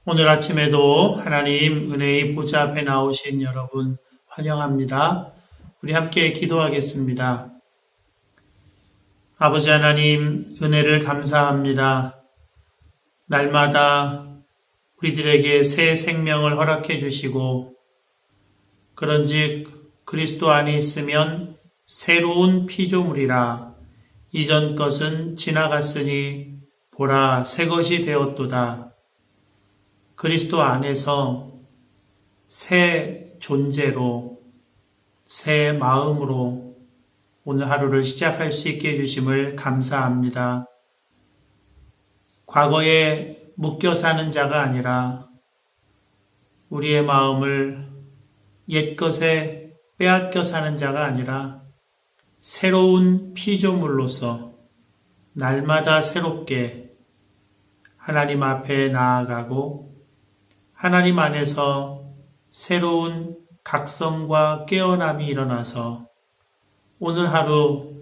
오늘 아침에도 하나님 은혜의 보좌 앞에 나오신 여러분 환영합니다. 우리 함께 기도하겠습니다. 아버지 하나님, 은혜를 감사합니다. 날마다 우리들에게 새 생명을 허락해 주시고, 그런즉 그리스도 안에 있으면 새로운 피조물이라. 이전 것은 지나갔으니 보라 새 것이 되었도다. 그리스도 안에서 새 존재로, 새 마음으로 오늘 하루를 시작할 수 있게 해주심을 감사합니다. 과거에 묶여 사는 자가 아니라 우리의 마음을 옛것에 빼앗겨 사는 자가 아니라 새로운 피조물로서 날마다 새롭게 하나님 앞에 나아가고 하나님 안에서 새로운 각성과 깨어남이 일어나서 오늘 하루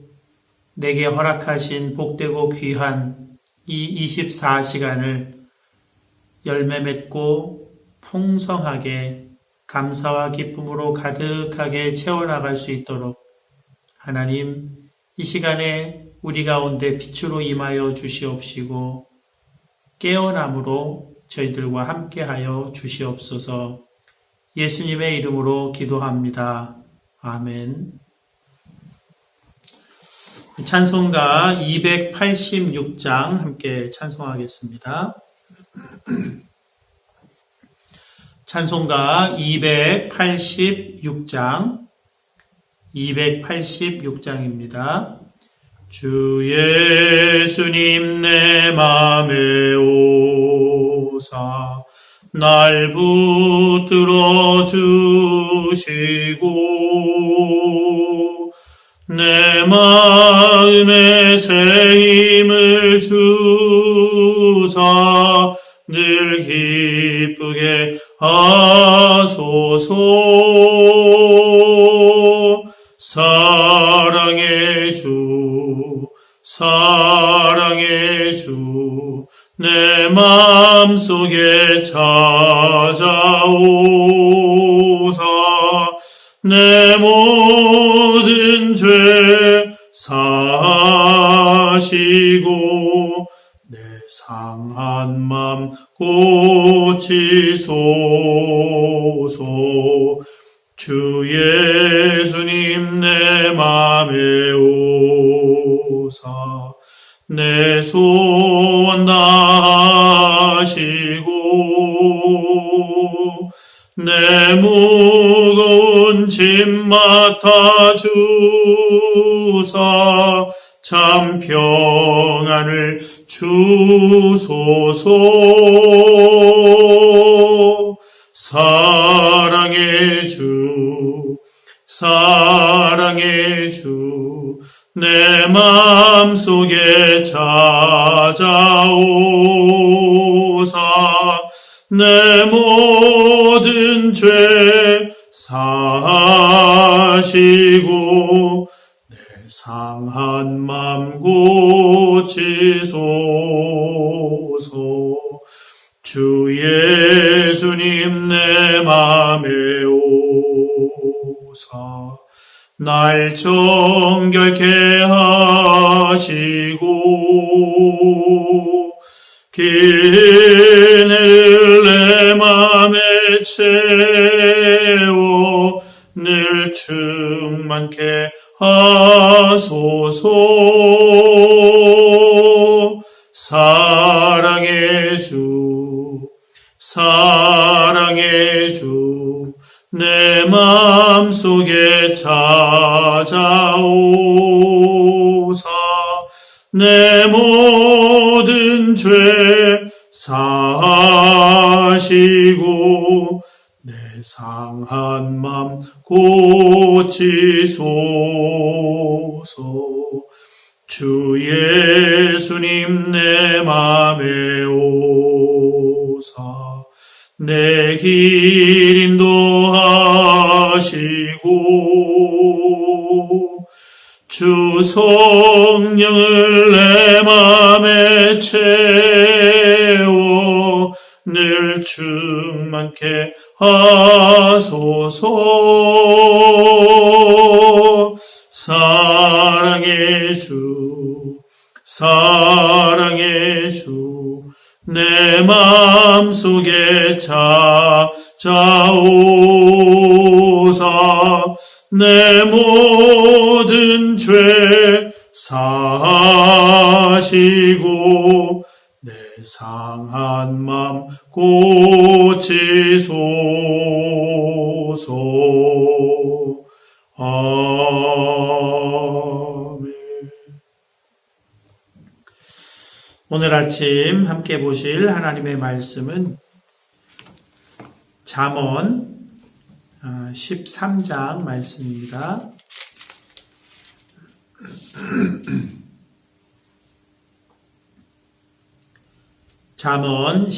내게 허락하신 복되고 귀한 이 24시간을 열매 맺고 풍성하게 감사와 기쁨으로 가득하게 채워나갈 수 있도록 하나님, 이 시간에 우리 가운데 빛으로 임하여 주시옵시고 깨어남으로 저희들과 함께하여 주시옵소서. 예수님의 이름으로 기도합니다. 아멘. 찬송가 286장 함께 찬송하겠습니다. 찬송가 286장입니다. 주 예수님 내 맘에 오사 날 붙들어 주시고 내 마음에 새 힘을 주사 늘 기쁘게 하소서. 사랑의 주, 내 마음속에 찾아오사 내 모든 죄 사하시고 내 상한 맘 고치소서. 주 예수님 내 맘에 오사 내 소원 다하시고 내 무거운 짐 맡아 주사 참 평안을 주소서. 사랑의 주, 내 마음속에 찾아오사 내 모든 죄 사하시고 내 상한 맘 고치소서. 주 예수님 내 맘에 오사 날 정결케 하시고 기은혜를 내 맘에 채워 늘 충만케 하소서. 사랑의 주, 내 마음속에 찾아오사 내 모든 죄 사하시고 내 상한 맘 고치소서. 주 예수님 내 맘에 오사 내 길 인도하시고 주 성령을 내 맘에 채워 늘 충만케 하소서. 사랑의 주, 사랑의 주, 내 마음속에 찾아오사 내 모든 죄 사하시고 내 상한 맘 고치소서. 아멘. 오늘 아침 함께 보실 하나님의 말씀은 잠언 13장 말씀입니다. 잠언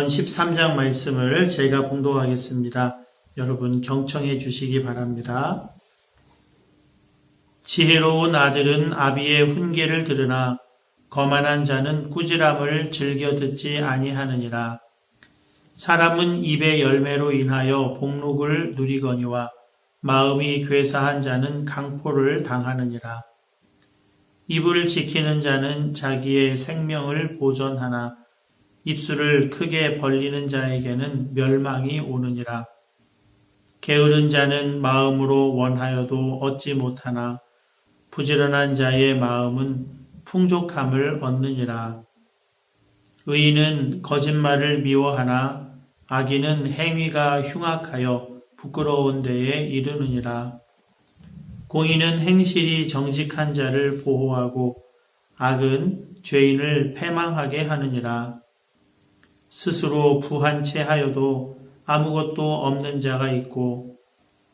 13장 말씀을 제가 봉독하겠습니다. 여러분 경청해 주시기 바랍니다. 지혜로운 아들은 아비의 훈계를 들으나 거만한 자는 꾸지람을 즐겨 듣지 아니하느니라. 사람은 입의 열매로 인하여 복록을 누리거니와 마음이 괴사한 자는 강포를 당하느니라. 입을 지키는 자는 자기의 생명을 보존하나 입술을 크게 벌리는 자에게는 멸망이 오느니라. 게으른 자는 마음으로 원하여도 얻지 못하나 부지런한 자의 마음은 풍족함을 얻느니라. 의인은 거짓말을 미워하나 악인은 행위가 흉악하여 부끄러운 데에 이르느니라. 공의는 행실이 정직한 자를 보호하고 악은 죄인을 패망하게 하느니라. 스스로 부한 채 하여도 아무것도 없는 자가 있고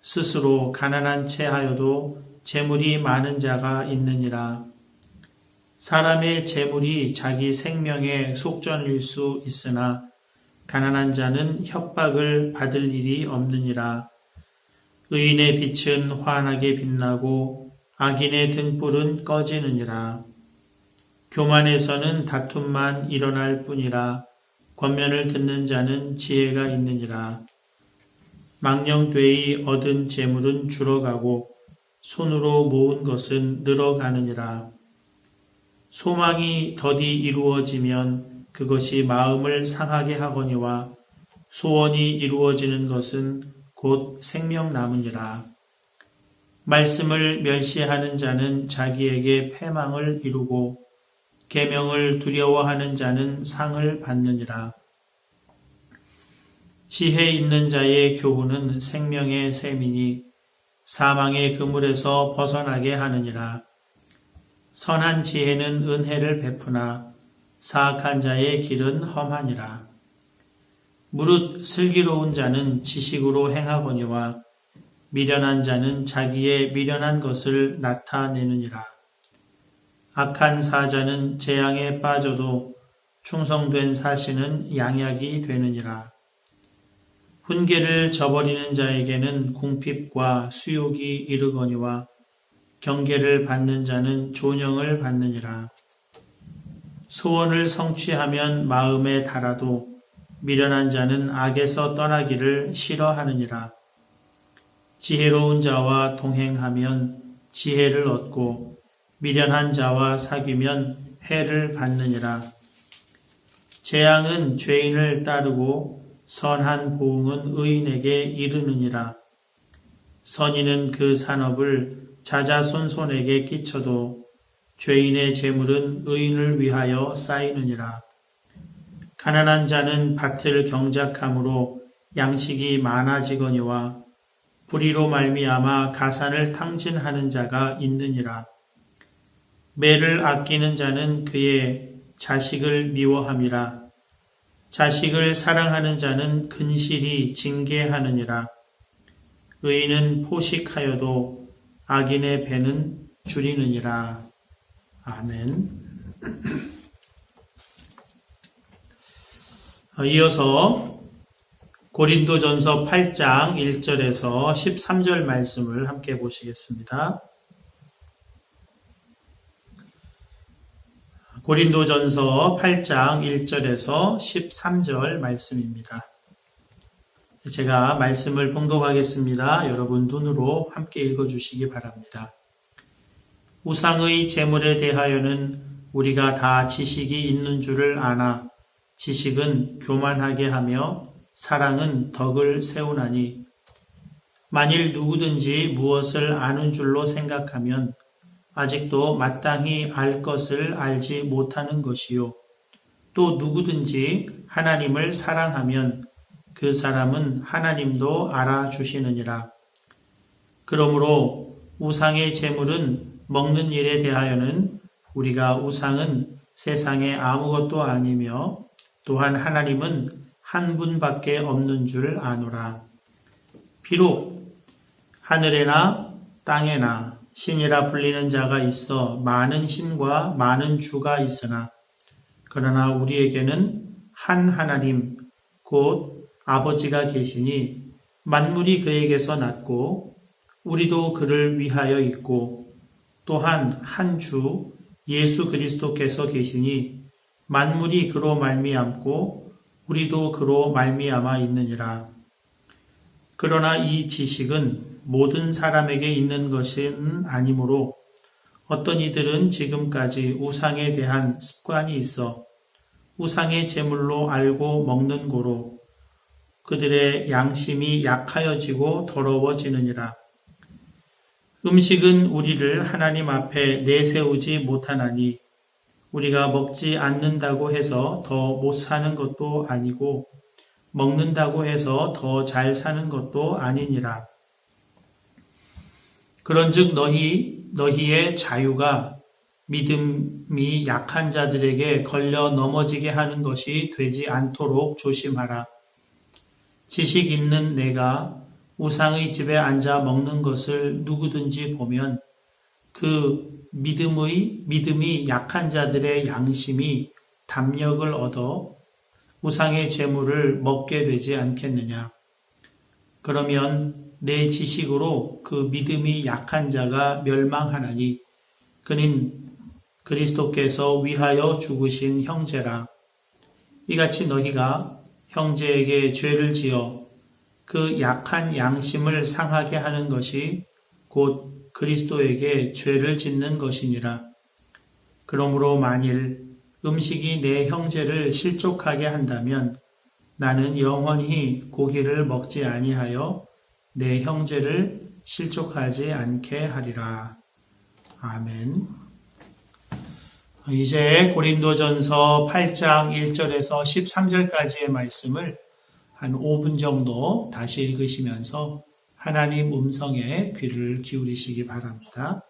스스로 가난한 채 하여도 재물이 많은 자가 있느니라. 사람의 재물이 자기 생명의 속전일 수 있으나 가난한 자는 협박을 받을 일이 없느니라. 의인의 빛은 환하게 빛나고 악인의 등불은 꺼지느니라. 교만에서는 다툼만 일어날 뿐이라. 권면을 듣는 자는 지혜가 있느니라. 망령되이 얻은 재물은 줄어가고 손으로 모은 것은 늘어가느니라. 소망이 더디 이루어지면 그것이 마음을 상하게 하거니와 소원이 이루어지는 것은 곧 생명나무니라. 말씀을 멸시하는 자는 자기에게 패망을 이루고 계명을 두려워하는 자는 상을 받느니라. 지혜 있는 자의 교훈은 생명의 샘이니 사망의 그물에서 벗어나게 하느니라. 선한 지혜는 은혜를 베푸나 사악한 자의 길은 험하니라. 무릇 슬기로운 자는 지식으로 행하거니와 미련한 자는 자기의 미련한 것을 나타내느니라. 악한 사자는 재앙에 빠져도 충성된 사신은 양약이 되느니라. 훈계를 저버리는 자에게는 궁핍과 수욕이 이르거니와 경계를 받는 자는 존영을 받느니라. 소원을 성취하면 마음에 달아도 미련한 자는 악에서 떠나기를 싫어하느니라. 지혜로운 자와 동행하면 지혜를 얻고 미련한 자와 사귀면 해를 받느니라. 재앙은 죄인을 따르고 선한 보응은 의인에게 이르느니라. 선인은 그 산업을 자자손손에게 끼쳐도 죄인의 재물은 의인을 위하여 쌓이느니라. 가난한 자는 밭을 경작함으로 양식이 많아지거니와 불의로 말미암아 가산을 탕진하는 자가 있느니라. 매를 아끼는 자는 그의 자식을 미워함이라. 자식을 사랑하는 자는 근실히 징계하느니라. 의인은 포식하여도 악인의 배는 줄이느니라. 아멘. 이어서 고린도전서 8장 1절에서 13절 말씀을 함께 보시겠습니다. 고린도전서 8장 1절에서 13절 말씀입니다. 제가 말씀을 봉독하겠습니다. 여러분 눈으로 함께 읽어주시기 바랍니다. 우상의 제물에 대하여는 우리가 다 지식이 있는 줄을 아나 지식은 교만하게 하며 사랑은 덕을 세우나니 만일 누구든지 무엇을 아는 줄로 생각하면 아직도 마땅히 알 것을 알지 못하는 것이요. 또 누구든지 하나님을 사랑하면 그 사람은 하나님도 알아주시느니라. 그러므로 우상의 제물은 먹는 일에 대하여는 우리가 우상은 세상에 아무것도 아니며 또한 하나님은 한 분밖에 없는 줄 아노라. 비록 하늘에나 땅에나 신이라 불리는 자가 있어 많은 신과 많은 주가 있으나 그러나 우리에게는 한 하나님 곧 아버지가 계시니 만물이 그에게서 났고 우리도 그를 위하여 있고 또한 한 주 예수 그리스도께서 계시니 만물이 그로 말미암고 우리도 그로 말미암아 있느니라. 그러나 이 지식은 모든 사람에게 있는 것은 아니므로 어떤 이들은 지금까지 우상에 대한 습관이 있어 우상의 제물로 알고 먹는 고로 그들의 양심이 약하여지고 더러워지느니라. 음식은 우리를 하나님 앞에 내세우지 못하나니 우리가 먹지 않는다고 해서 더 못 사는 것도 아니고 먹는다고 해서 더 잘 사는 것도 아니니라. 그런즉 너희의 자유가 믿음이 약한 자들에게 걸려 넘어지게 하는 것이 되지 않도록 조심하라. 지식 있는 내가 우상의 집에 앉아 먹는 것을 누구든지 보면 그 믿음이 약한 자들의 양심이 담력을 얻어 우상의 제물을 먹게 되지 않겠느냐. 그러면 내 지식으로 그 믿음이 약한 자가 멸망하나니 그는 그리스도께서 위하여 죽으신 형제라. 이같이 너희가 형제에게 죄를 지어 그 약한 양심을 상하게 하는 것이 곧 그리스도에게 죄를 짓는 것이니라. 그러므로 만일 음식이 내 형제를 실족하게 한다면 나는 영원히 고기를 먹지 아니하여 내 형제를 실족하지 않게 하리라. 아멘. 이제 고린도전서 8장 1절에서 13절까지의 말씀을 한 5분 정도 다시 읽으시면서 하나님 음성에 귀를 기울이시기 바랍니다.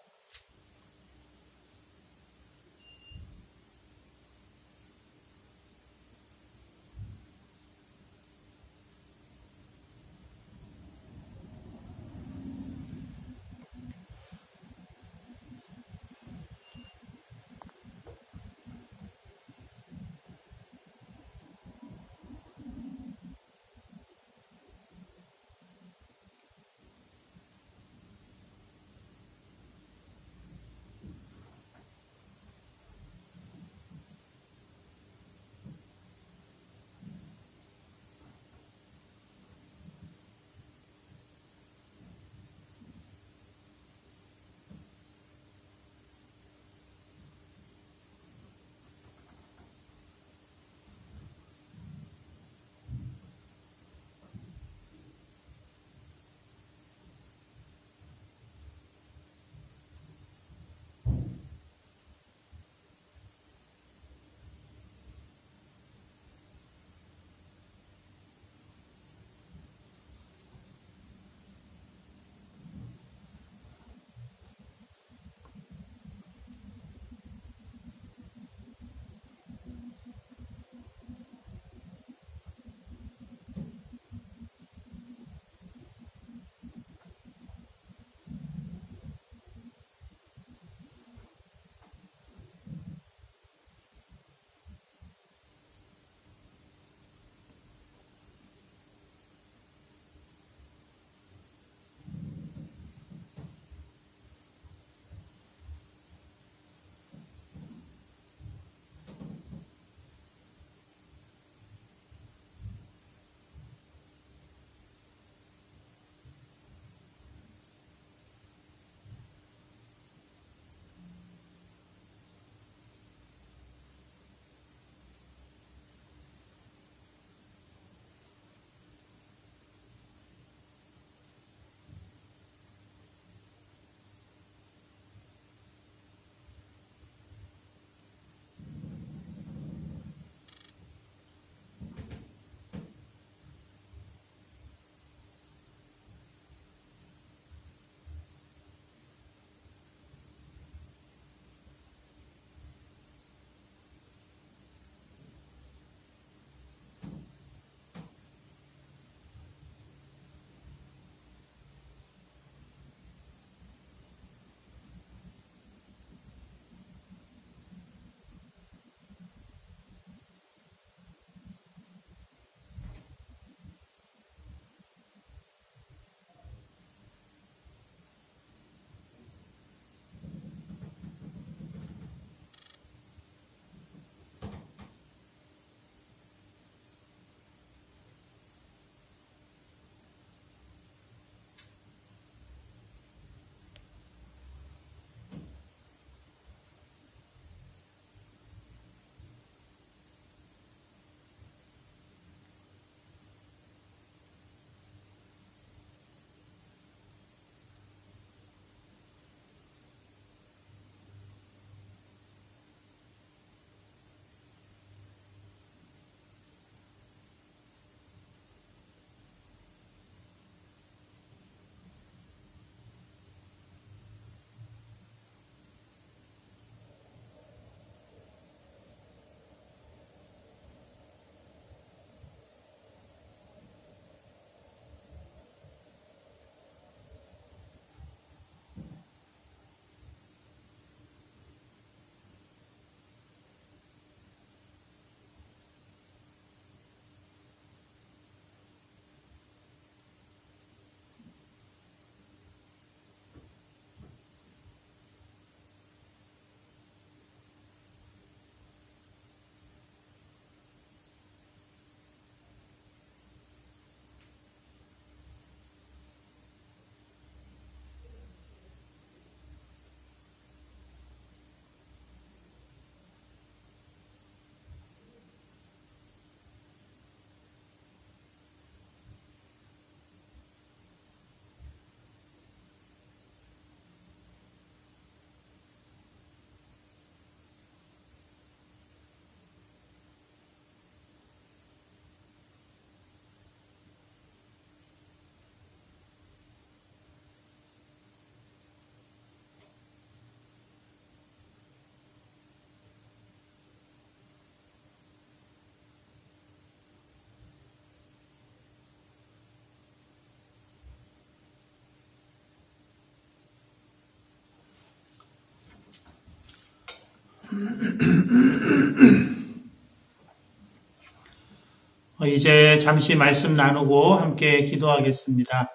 이제 잠시 말씀 나누고 함께 기도하겠습니다.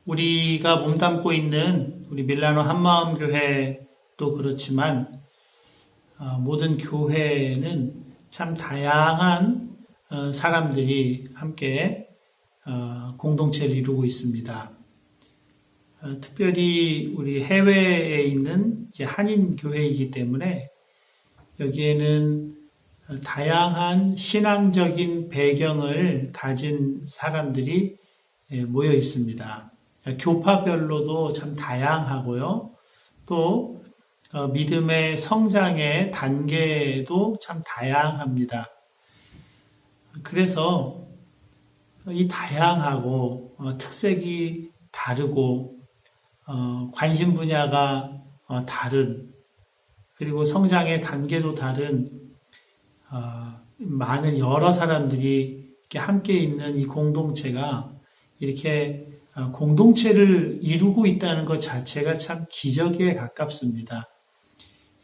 우리가 몸담고 있는 우리 밀라노 한마음교회도 그렇지만 모든 교회는 참 다양한 사람들이 함께 공동체를 이루고 있습니다. 특별히 우리 해외에 있는 이제 한인 교회이기 때문에 여기에는 다양한 신앙적인 배경을 가진 사람들이 모여 있습니다. 교파별로도 참 다양하고요. 또 믿음의 성장의 단계도 참 다양합니다. 그래서 이 다양하고 특색이 다르고 관심 분야가 다른, 그리고 성장의 단계도 다른 많은 여러 사람들이 이렇게 함께 있는 이 공동체가 이렇게 공동체를 이루고 있다는 것 자체가 참 기적에 가깝습니다.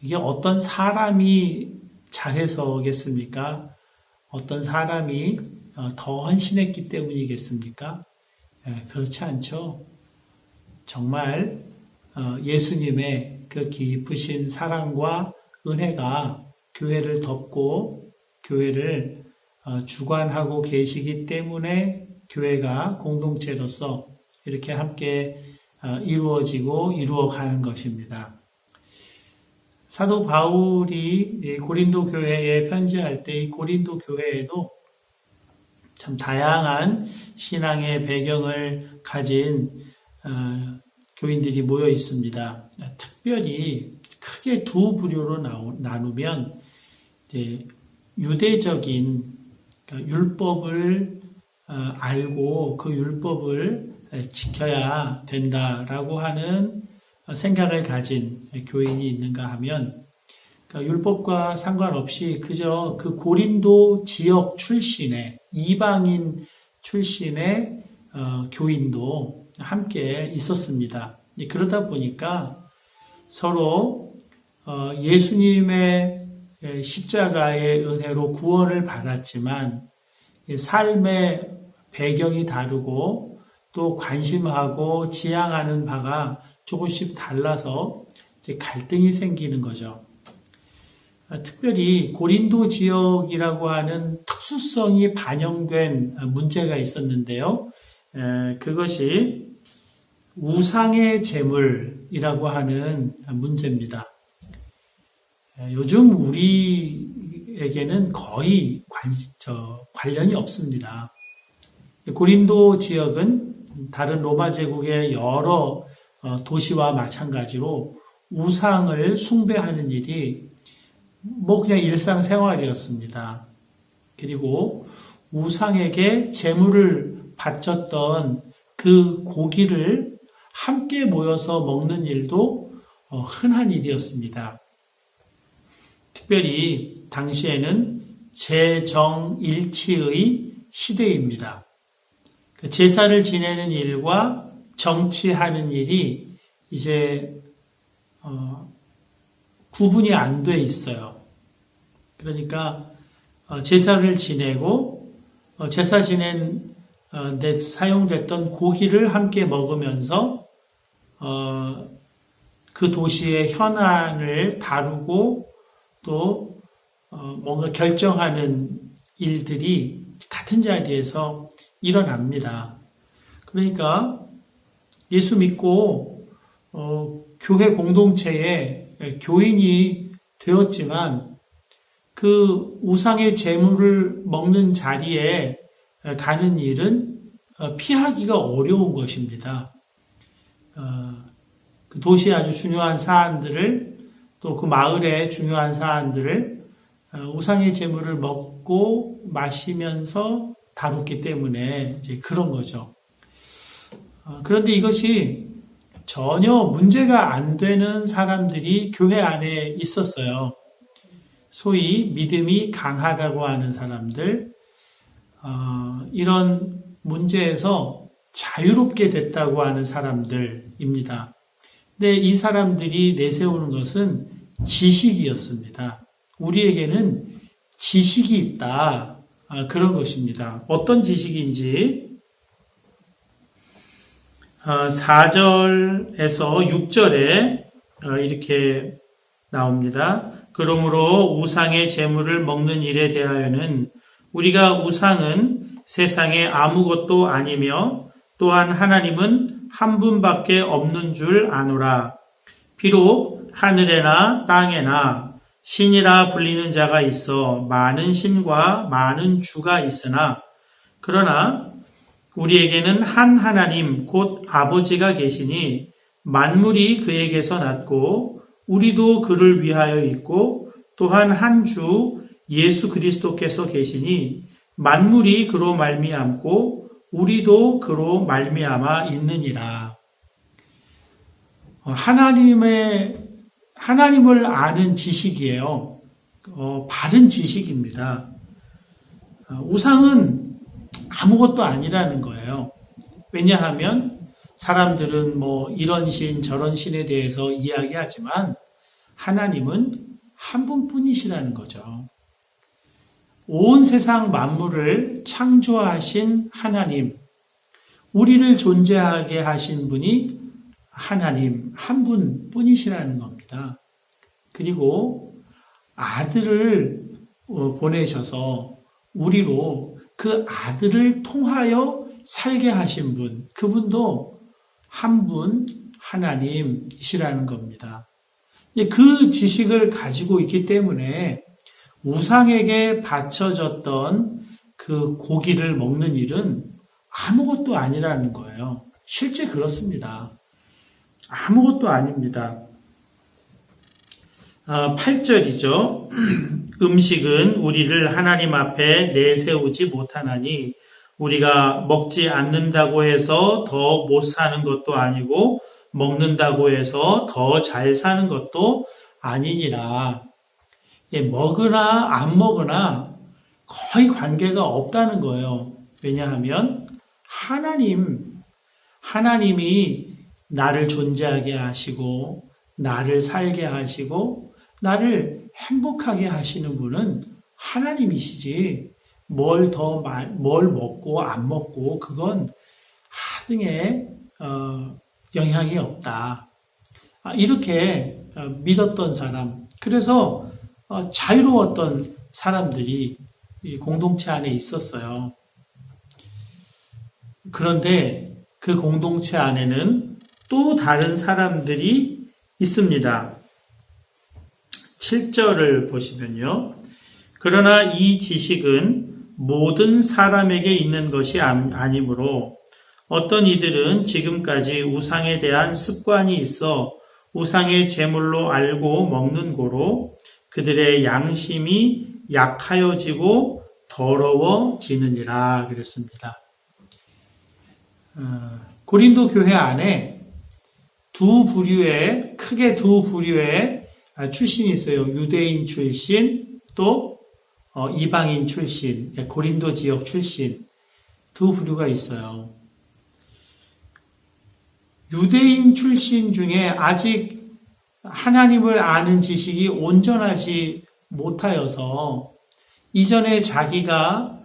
이게 어떤 사람이 잘해서겠습니까? 어떤 사람이 더 헌신했기 때문이겠습니까? 그렇지 않죠. 정말 예수님의 그 깊으신 사랑과 은혜가 교회를 덮고 교회를 주관하고 계시기 때문에 교회가 공동체로서 이렇게 함께 이루어지고 이루어가는 것입니다. 사도 바울이 고린도 교회에 편지할 때 이 고린도 교회에도 참 다양한 신앙의 배경을 가진 교인들이 모여 있습니다. 특별히 크게 두 부류로 나누면 이제 유대적인 율법을 알고 그 율법을 지켜야 된다라고 하는 생각을 가진 교인이 있는가 하면 율법과 상관없이 그저 그 고린도 지역 출신의 이방인 출신의 교인도 함께 있었습니다. 그러다 보니까 서로 예수님의 십자가의 은혜로 구원을 받았지만 삶의 배경이 다르고 또 관심하고 지향하는 바가 조금씩 달라서 이제 갈등이 생기는 거죠. 특별히 고린도 지역이라고 하는 특수성이 반영된 문제가 있었는데요. 그것이 우상의 제물이라고 하는 문제입니다. 요즘 우리에게는 거의 관련이 없습니다. 고린도 지역은 다른 로마 제국의 여러 도시와 마찬가지로 우상을 숭배하는 일이 그냥 일상생활이었습니다. 그리고 우상에게 제물을 바쳤던 그 고기를 함께 모여서 먹는 일도 흔한 일이었습니다. 특별히 당시에는 재정일치의 시대입니다. 제사를 지내는 일과 정치하는 일이 이제 구분이 안 돼 있어요. 그러니까 제사를 지내고 제사 지낸 데 사용됐던 고기를 함께 먹으면서 그 도시의 현안을 다루고 또 뭔가 결정하는 일들이 같은 자리에서 일어납니다. 그러니까 예수 믿고 교회 공동체에 교인이 되었지만 그 우상의 제물을 먹는 자리에 가는 일은 피하기가 어려운 것입니다. 그 도시의 아주 중요한 사안들을 또 그 마을의 중요한 사안들을 우상의 제물을 먹고 마시면서 다뤘기 때문에 이제 그런 거죠. 그런데 이것이 전혀 문제가 안 되는 사람들이 교회 안에 있었어요. 소위 믿음이 강하다고 하는 사람들, 이런 문제에서 자유롭게 됐다고 하는 사람들입니다. 근데 이 사람들이 내세우는 것은 지식이었습니다. 우리에게는 지식이 있다. 그런 것입니다. 어떤 지식인지 4절에서 6절에 이렇게 나옵니다. 그러므로 우상의 제물을 먹는 일에 대하여는 우리가 우상은 세상에 아무것도 아니며 또한 하나님은 한 분밖에 없는 줄 아노라. 비록 하늘에나 땅에나 신이라 불리는 자가 있어 많은 신과 많은 주가 있으나 그러나 우리에게는 한 하나님 곧 아버지가 계시니 만물이 그에게서 났고 우리도 그를 위하여 있고 또한 한 주 예수 그리스도께서 계시니 만물이 그로 말미암고 우리도 그로 말미암아 있느니라. 하나님을 아는 지식이에요. 바른 지식입니다. 우상은 아무것도 아니라는 거예요. 왜냐하면 사람들은 이런 신 저런 신에 대해서 이야기하지만 하나님은 한 분뿐이시라는 거죠. 온 세상 만물을 창조하신 하나님, 우리를 존재하게 하신 분이 하나님 한 분뿐이시라는 겁니다. 그리고 아들을 보내셔서 우리로 그 아들을 통하여 살게 하신 분, 그분도 한 분 하나님이시라는 겁니다. 그 지식을 가지고 있기 때문에 우상에게 바쳐졌던 그 고기를 먹는 일은 아무것도 아니라는 거예요. 실제 그렇습니다. 아무것도 아닙니다. 8절이죠. 음식은 우리를 하나님 앞에 내세우지 못하나니 우리가 먹지 않는다고 해서 더 못 사는 것도 아니고 먹는다고 해서 더 잘 사는 것도 아니니라. 먹으나 안 먹으나 거의 관계가 없다는 거예요. 왜냐하면 하나님이 나를 존재하게 하시고 나를 살게 하시고 나를 행복하게 하시는 분은 하나님이시지 뭘 먹고 안 먹고 그건 하등에 영향이 없다. 이렇게 믿었던 사람, 그래서 자유로웠던 사람들이 이 공동체 안에 있었어요. 그런데 그 공동체 안에는 또 다른 사람들이 있습니다. 7절을 보시면요. 그러나 이 지식은 모든 사람에게 있는 것이 아니므로 어떤 이들은 지금까지 우상에 대한 습관이 있어 우상의 제물로 알고 먹는 고로 그들의 양심이 약하여지고 더러워지느니라 그랬습니다. 고린도 교회 안에 크게 두 부류의 출신이 있어요. 유대인 출신 또 이방인 출신, 고린도 지역 출신 두 부류가 있어요. 유대인 출신 중에 아직 하나님을 아는 지식이 온전하지 못하여서 이전에 자기가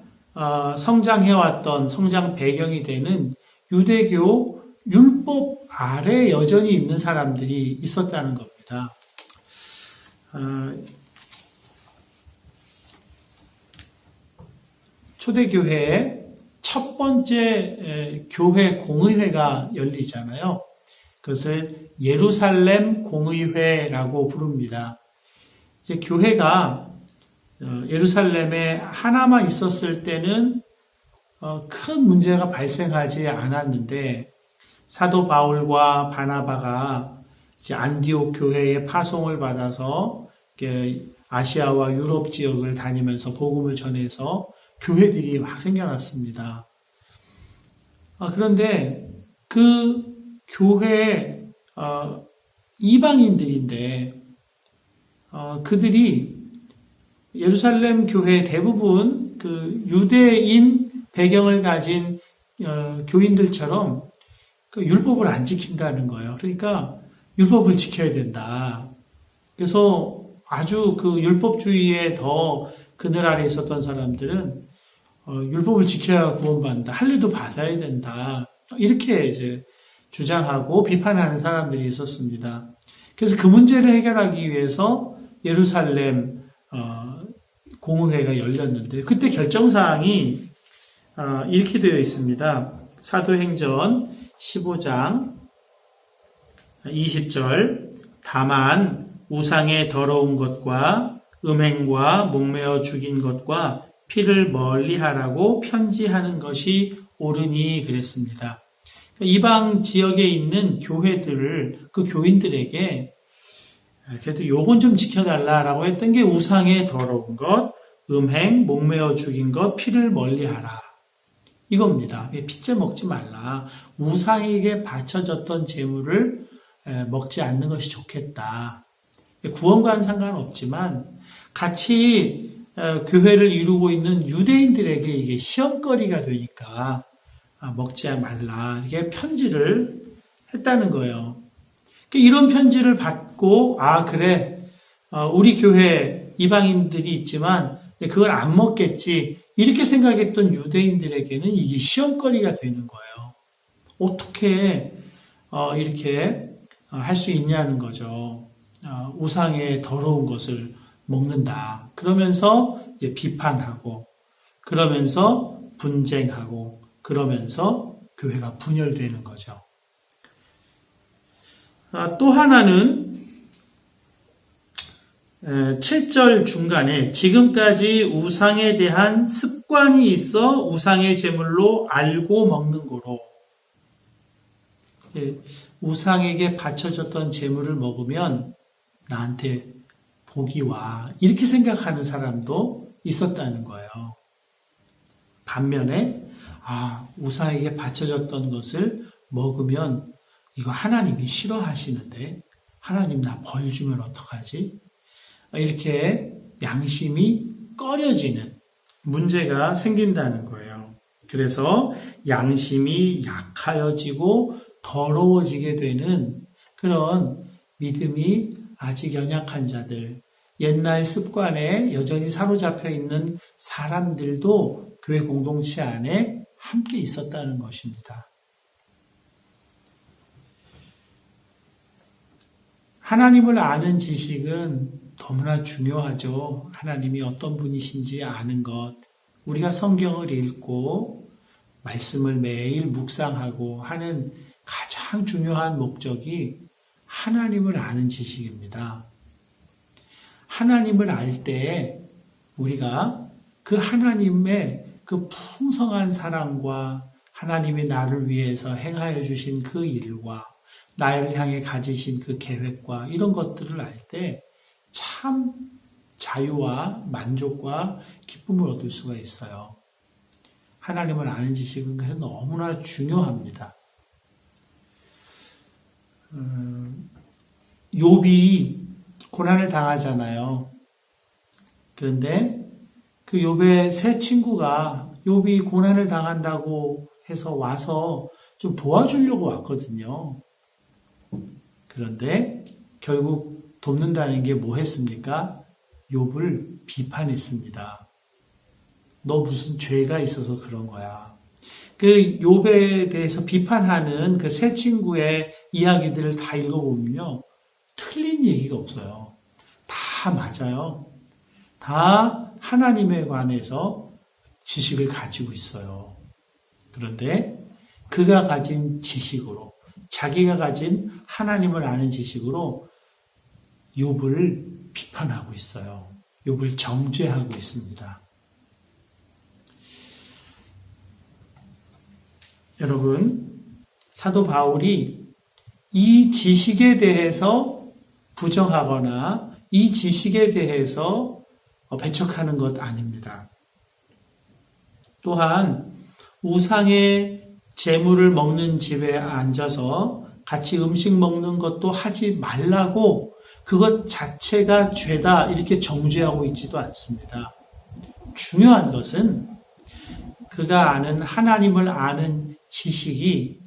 성장해왔던 성장 배경이 되는 유대교 율법 아래 여전히 있는 사람들이 있었다는 겁니다. 초대교회에 첫 번째 교회 공의회가 열리잖아요. 그것을 예루살렘 공의회라고 부릅니다. 이제 교회가 예루살렘에 하나만 있었을 때는 큰 문제가 발생하지 않았는데 사도 바울과 바나바가 이제 안디옥 교회의 파송을 받아서 아시아와 유럽 지역을 다니면서 복음을 전해서 교회들이 막 생겨났습니다. 그런데 그 교회 이방인들인데 그들이 예루살렘 교회 대부분 그 유대인 배경을 가진 교인들처럼 그 율법을 안 지킨다는 거예요. 그러니까 율법을 지켜야 된다. 그래서 아주 그 율법주의에 더 그늘 아래 있었던 사람들은 율법을 지켜야 구원받는다. 할례도 받아야 된다. 이렇게 이제 주장하고 비판하는 사람들이 있었습니다. 그래서 그 문제를 해결하기 위해서 예루살렘 공의회가 열렸는데 그때 결정사항이 이렇게 되어 있습니다. 사도행전 15장 20절 다만 우상의 더러운 것과 음행과 목매어 죽인 것과 피를 멀리하라고 편지하는 것이 옳으니 그랬습니다. 이방 지역에 있는 교회들을 그 교인들에게 그래도 요건 좀 지켜달라라고 했던 게 우상의 더러운 것, 음행, 목매어 죽인 것, 피를 멀리하라. 이겁니다. 핏째 먹지 말라. 우상에게 바쳐졌던 재물을 먹지 않는 것이 좋겠다. 구원과는 상관없지만 같이 교회를 이루고 있는 유대인들에게 이게 시험거리가 되니까 먹지 말라. 이게 편지를 했다는 거예요. 이런 편지를 받고 그래 우리 교회 이방인들이 있지만 그걸 안 먹겠지 이렇게 생각했던 유대인들에게는 이게 시험거리가 되는 거예요. 어떻게 이렇게 할 수 있냐는 거죠. 우상의 더러운 것을 먹는다. 그러면서 이제 비판하고 그러면서 분쟁하고 그러면서 교회가 분열되는 거죠. 또 하나는 7절 중간에 지금까지 우상에 대한 습관이 있어 우상의 제물로 알고 먹는 거로 우상에게 바쳐졌던 제물을 먹으면 나한테 복이 와 이렇게 생각하는 사람도 있었다는 거예요. 반면에 우상에게 바쳐졌던 것을 먹으면 이거 하나님이 싫어하시는데 하나님 나 벌 주면 어떡하지? 이렇게 양심이 꺼려지는 문제가 생긴다는 거예요. 그래서 양심이 약하여지고 더러워지게 되는 그런 믿음이 아직 연약한 자들, 옛날 습관에 여전히 사로잡혀 있는 사람들도 교회 공동체 안에 함께 있었다는 것입니다. 하나님을 아는 지식은 너무나 중요하죠. 하나님이 어떤 분이신지 아는 것, 우리가 성경을 읽고 말씀을 매일 묵상하고 하는 가장 중요한 목적이 하나님을 아는 지식입니다. 하나님을 알 때 우리가 그 하나님의 그 풍성한 사랑과 하나님이 나를 위해서 행하여 주신 그 일과 나를 향해 가지신 그 계획과 이런 것들을 알 때 참 자유와 만족과 기쁨을 얻을 수가 있어요. 하나님을 아는 지식은 그래서 너무나 중요합니다. 욥이 고난을 당하잖아요. 그런데 그 욥의 세 친구가 욥이 고난을 당한다고 해서 와서 좀 도와주려고 왔거든요. 그런데 결국 돕는다는 게 뭐 했습니까? 욥을 비판했습니다. 너 무슨 죄가 있어서 그런 거야. 그 욥에 대해서 비판하는 그 세 친구의 이야기들을 다 읽어보면요. 틀린 얘기가 없어요. 다 맞아요. 다 하나님에 관해서 지식을 가지고 있어요. 그런데 그가 가진 지식으로 자기가 가진 하나님을 아는 지식으로 욥을 비판하고 있어요. 욥을 정죄하고 있습니다. 여러분, 사도 바울이 이 지식에 대해서 부정하거나 이 지식에 대해서 배척하는 것 아닙니다. 또한 우상의 제물을 먹는 집에 앉아서 같이 음식 먹는 것도 하지 말라고 그것 자체가 죄다 이렇게 정죄하고 있지도 않습니다. 중요한 것은 그가 아는 하나님을 아는 지식이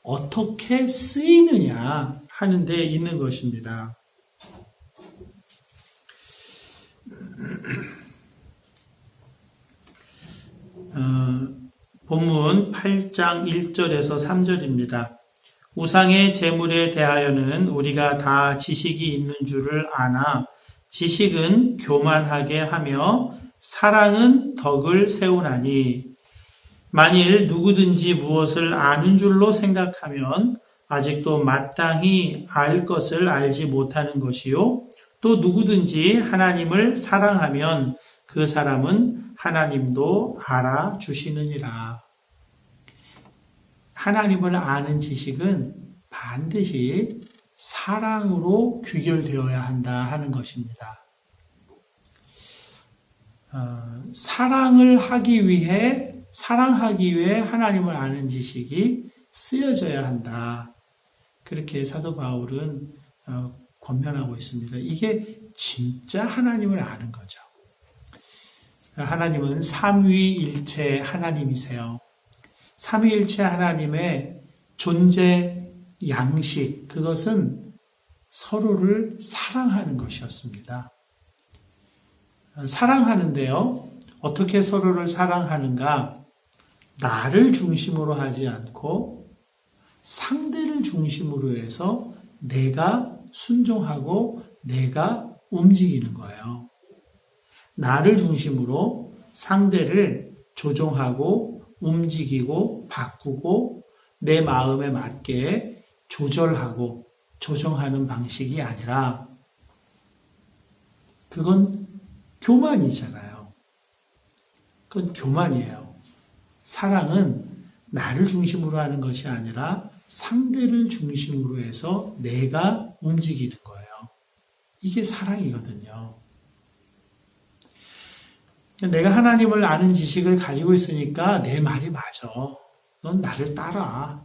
어떻게 쓰이느냐 하는 데 있는 것입니다. 본문 8장 1절에서 3절입니다. 우상의 제물에 대하여는 우리가 다 지식이 있는 줄을 아나 지식은 교만하게 하며 사랑은 덕을 세우나니 만일 누구든지 무엇을 아는 줄로 생각하면 아직도 마땅히 알 것을 알지 못하는 것이요 또 누구든지 하나님을 사랑하면 그 사람은 하나님도 알아주시느니라. 하나님을 아는 지식은 반드시 사랑으로 귀결되어야 한다 하는 것입니다. 사랑하기 위해 하나님을 아는 지식이 쓰여져야 한다. 그렇게 사도 바울은 권면하고 있습니다. 이게 진짜 하나님을 아는 거죠. 하나님은 삼위일체 하나님이세요. 삼위일체 하나님의 존재 양식, 그것은 서로를 사랑하는 것이었습니다. 사랑하는데요, 어떻게 서로를 사랑하는가? 나를 중심으로 하지 않고 상대를 중심으로 해서 내가 순종하고 내가 움직이는 거예요. 나를 중심으로 상대를 조종하고 움직이고 바꾸고 내 마음에 맞게 조절하고 조정하는 방식이 아니라 그건 교만이잖아요. 그건 교만이에요. 사랑은 나를 중심으로 하는 것이 아니라 상대를 중심으로 해서 내가 움직이는 거예요. 이게 사랑이거든요. 내가 하나님을 아는 지식을 가지고 있으니까 내 말이 맞아. 넌 나를 따라.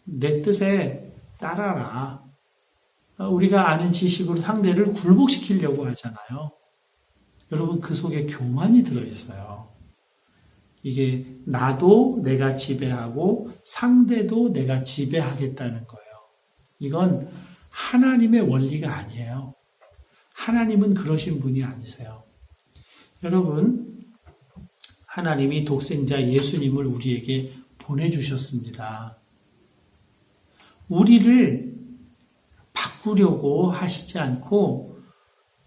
내 뜻에 따라라. 우리가 아는 지식으로 상대를 굴복시키려고 하잖아요. 여러분, 그 속에 교만이 들어있어요. 이게 나도 내가 지배하고 상대도 내가 지배하겠다는 거예요. 이건 하나님의 원리가 아니에요. 하나님은 그러신 분이 아니세요. 여러분, 하나님이 독생자 예수님을 우리에게 보내주셨습니다. 우리를 바꾸려고 하시지 않고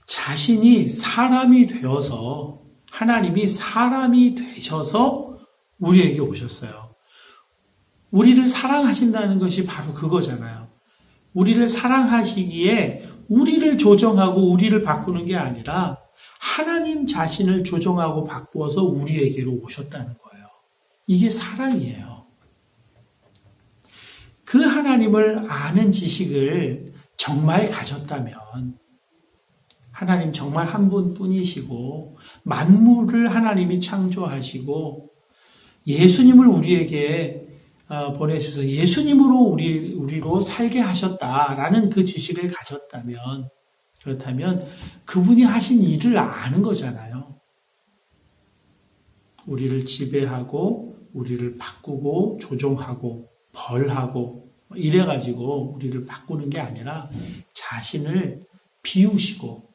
자신이 사람이 되어서, 하나님이 사람이 되셔서 우리에게 오셨어요. 우리를 사랑하신다는 것이 바로 그거잖아요. 우리를 사랑하시기에 우리를 조정하고 우리를 바꾸는 게 아니라 하나님 자신을 조정하고 바꾸어서 우리에게로 오셨다는 거예요. 이게 사랑이에요. 그 하나님을 아는 지식을 정말 가졌다면, 하나님 정말 한 분뿐이시고 만물을 하나님이 창조하시고 예수님을 우리에게 보내셔서 예수님으로 우리로 살게 하셨다라는 그 지식을 가졌다면, 그렇다면 그분이 하신 일을 아는 거잖아요. 우리를 지배하고 우리를 바꾸고 조종하고 벌하고 이래가지고 우리를 바꾸는 게 아니라 자신을 비우시고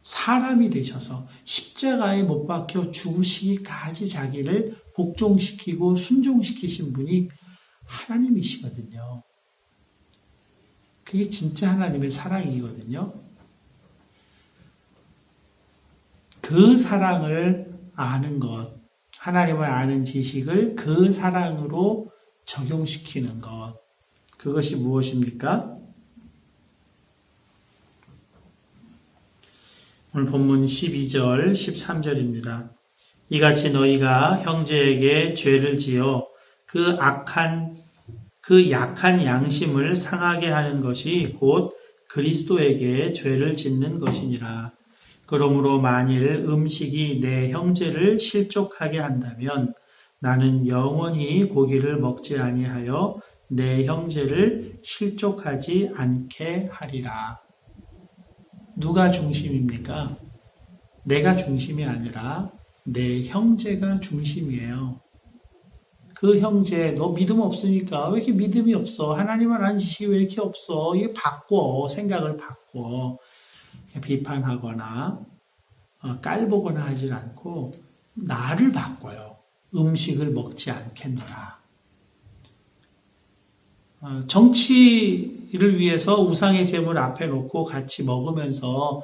사람이 되셔서 십자가에 못 박혀 죽으시기까지 자기를 복종시키고 순종시키신 분이 하나님이시거든요. 그게 진짜 하나님의 사랑이거든요. 그 사랑을 아는 것, 하나님을 아는 지식을 그 사랑으로 적용시키는 것, 그것이 무엇입니까? 오늘 본문 12절, 13절입니다. 이같이 너희가 형제에게 죄를 지어 그 약한 양심을 상하게 하는 것이 곧 그리스도에게 죄를 짓는 것이니라. 그러므로 만일 음식이 내 형제를 실족하게 한다면 나는 영원히 고기를 먹지 아니하여 내 형제를 실족하지 않게 하리라. 누가 중심입니까? 내가 중심이 아니라 내 형제가 중심이에요. 그 형제 너 믿음 없으니까 왜 이렇게 믿음이 없어? 하나님을 아는 지식이 왜 이렇게 없어? 이게 바꿔. 생각을 바꿔. 비판하거나 깔보거나 하질 않고 나를 바꿔요. 음식을 먹지 않겠노라. 정치를 위해서 우상의 제물 앞에 놓고 같이 먹으면서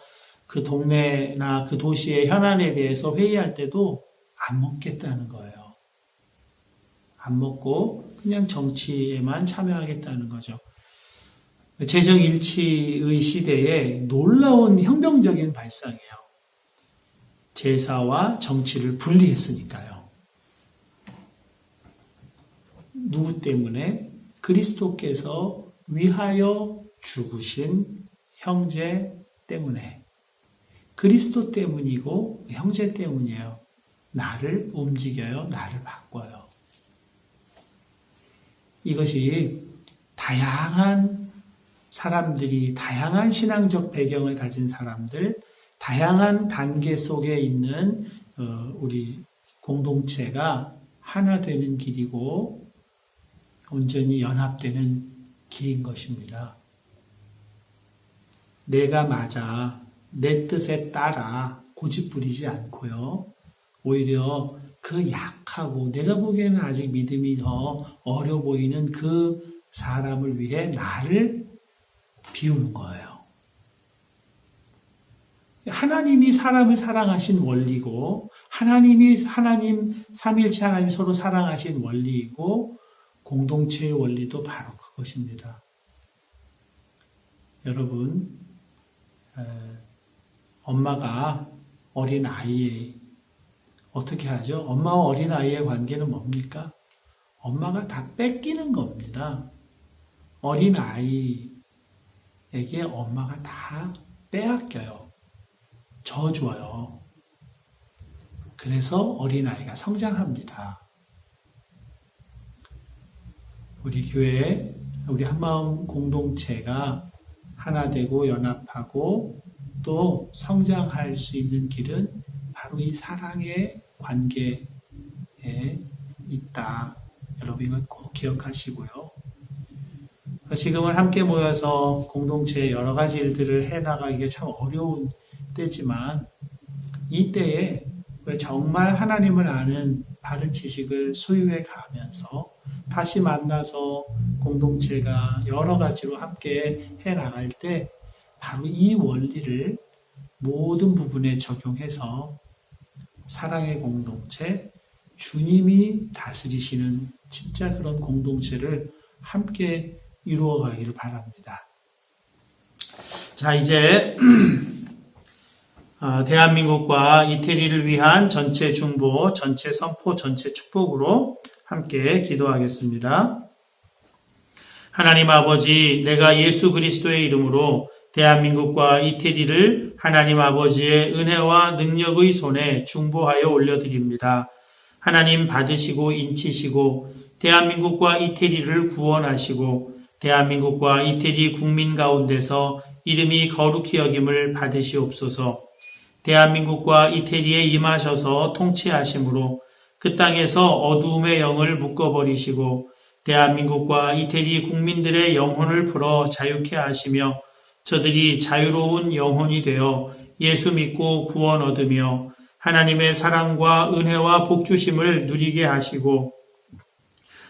그 동네나 그 도시의 현안에 대해서 회의할 때도 안 먹겠다는 거예요. 안 먹고 그냥 정치에만 참여하겠다는 거죠. 재정일치의 시대에 놀라운 혁명적인 발상이에요. 제사와 정치를 분리했으니까요. 누구 때문에? 그리스도께서 위하여 죽으신 형제 때문에. 그리스도 때문이고 형제 때문이에요. 나를 움직여요. 나를 바꿔요. 이것이 다양한 사람들이, 다양한 신앙적 배경을 가진 사람들, 다양한 단계 속에 있는 우리 공동체가 하나 되는 길이고 온전히 연합되는 길인 것입니다. 내가 맞아, 내 뜻에 따라 고집부리지 않고요. 오히려 그 약하고 내가 보기에는 아직 믿음이 더 어려 보이는 그 사람을 위해 나를 비우는 거예요. 하나님이 사람을 사랑하신 원리고 하나님 삼위일체 하나님 서로 사랑하신 원리이고 공동체의 원리도 바로 그것입니다. 여러분, 엄마가 어린 아이에 어떻게 하죠? 엄마와 어린 아이의 관계는 뭡니까? 엄마가 다 뺏기는 겁니다. 어린 아이에게 엄마가 다 빼앗겨요. 져줘요. 그래서 어린아이가 성장합니다. 우리 교회, 우리 한마음 공동체가 하나 되고 연합하고 또 성장할 수 있는 길은 바로 이 사랑의 관계에 있다. 여러분 이걸 꼭 기억하시고요. 지금은 함께 모여서 공동체의 여러 가지 일들을 해나가기가 참 어려운 때지만 이 때에 정말 하나님을 아는 바른 지식을 소유해 가면서 다시 만나서 공동체가 여러 가지로 함께 해나갈 때 바로 이 원리를 모든 부분에 적용해서 사랑의 공동체, 주님이 다스리시는 진짜 그런 공동체를 함께 이루어가기를 바랍니다. 자, 이제 대한민국과 이태리를 위한 전체 중보, 전체 선포, 전체 축복으로 함께 기도하겠습니다. 하나님 아버지, 내가 예수 그리스도의 이름으로 대한민국과 이태리를 하나님 아버지의 은혜와 능력의 손에 중보하여 올려드립니다. 하나님 받으시고 인치시고 대한민국과 이태리를 구원하시고 대한민국과 이태리 국민 가운데서 이름이 거룩히 여김을 받으시옵소서. 대한민국과 이태리에 임하셔서 통치하심으로 그 땅에서 어두움의 영을 묶어버리시고 대한민국과 이태리 국민들의 영혼을 풀어 자유케 하시며 저들이 자유로운 영혼이 되어 예수 믿고 구원 얻으며 하나님의 사랑과 은혜와 복주심을 누리게 하시고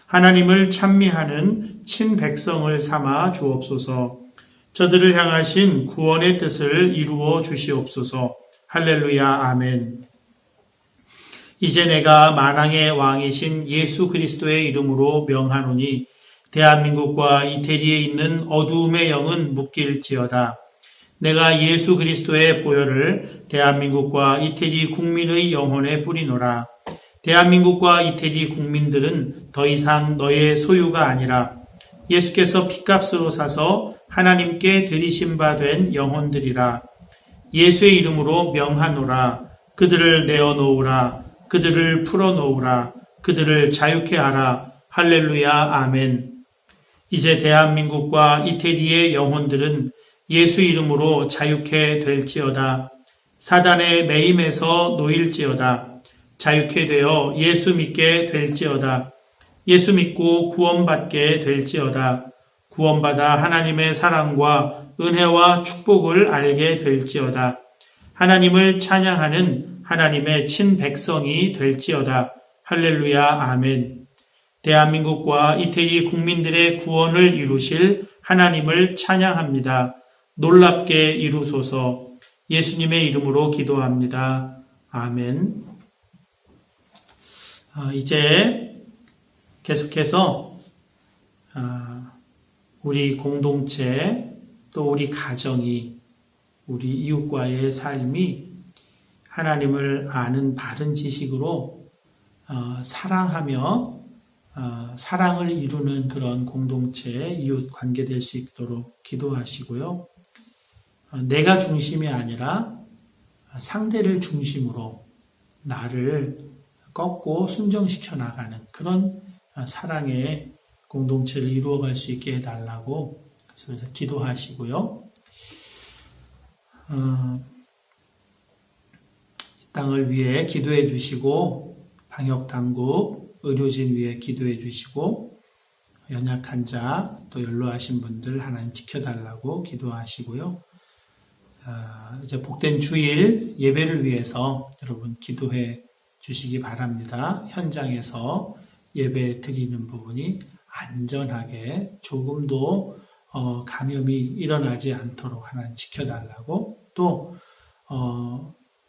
하나님을 찬미하는 친백성을 삼아 주옵소서. 저들을 향하신 구원의 뜻을 이루어 주시옵소서. 할렐루야, 아멘. 이제 내가 만왕의 왕이신 예수 그리스도의 이름으로 명하노니 대한민국과 이태리에 있는 어두움의 영은 묶일지어다. 내가 예수 그리스도의 보혈을 대한민국과 이태리 국민의 영혼에 뿌리노라. 대한민국과 이태리 국민들은 더 이상 너의 소유가 아니라 예수께서 핏값으로 사서 하나님께 드리신 바 된 영혼들이라. 예수의 이름으로 명하노라. 그들을 내어놓으라. 그들을 풀어놓으라. 그들을 자유케 하라. 할렐루야, 아멘. 이제 대한민국과 이태리의 영혼들은 예수 이름으로 자유케 될지어다. 사단의 매임에서 놓일지어다. 자유케 되어 예수 믿게 될지어다. 예수 믿고 구원받게 될지어다. 구원받아 하나님의 사랑과 은혜와 축복을 알게 될지어다. 하나님을 찬양하는 하나님의 친백성이 될지어다. 할렐루야, 아멘. 대한민국과 이태리 국민들의 구원을 이루실 하나님을 찬양합니다. 놀랍게 이루소서. 예수님의 이름으로 기도합니다. 아멘. 이제 계속해서 우리 공동체 또 우리 가정이 우리 이웃과의 삶이 하나님을 아는 바른 지식으로 사랑하며 사랑을 이루는 그런 공동체 이웃 관계 될 수 있도록 기도하시고요. 내가 중심이 아니라 상대를 중심으로 나를 꺾고 순정시켜 나가는 그런 사랑의 공동체를 이루어갈 수 있게 해달라고 그래서 기도하시고요. 이 땅을 위해 기도해 주시고 방역당국, 의료진 위해 기도해 주시고 연약한 자, 또 연로하신 분들 하나님 지켜달라고 기도하시고요. 이제 복된 주일 예배를 위해서 여러분 기도해 주시기 바랍니다. 현장에서 예배 드리는 부분이 안전하게 조금도 감염이 일어나지 않도록 하나님 지켜달라고 또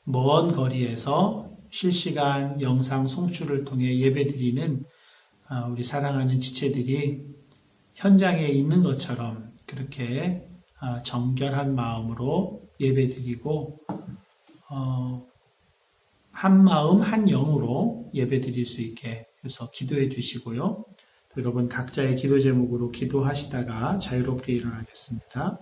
먼 거리에서 실시간 영상 송출을 통해 예배 드리는 우리 사랑하는 지체들이 현장에 있는 것처럼 그렇게 정결한 마음으로 예배 드리고 한 마음 한 영으로 예배 드릴 수 있게 해서 기도해 주시고요. 여러분 각자의 기도 제목으로 기도하시다가 자유롭게 일어나겠습니다.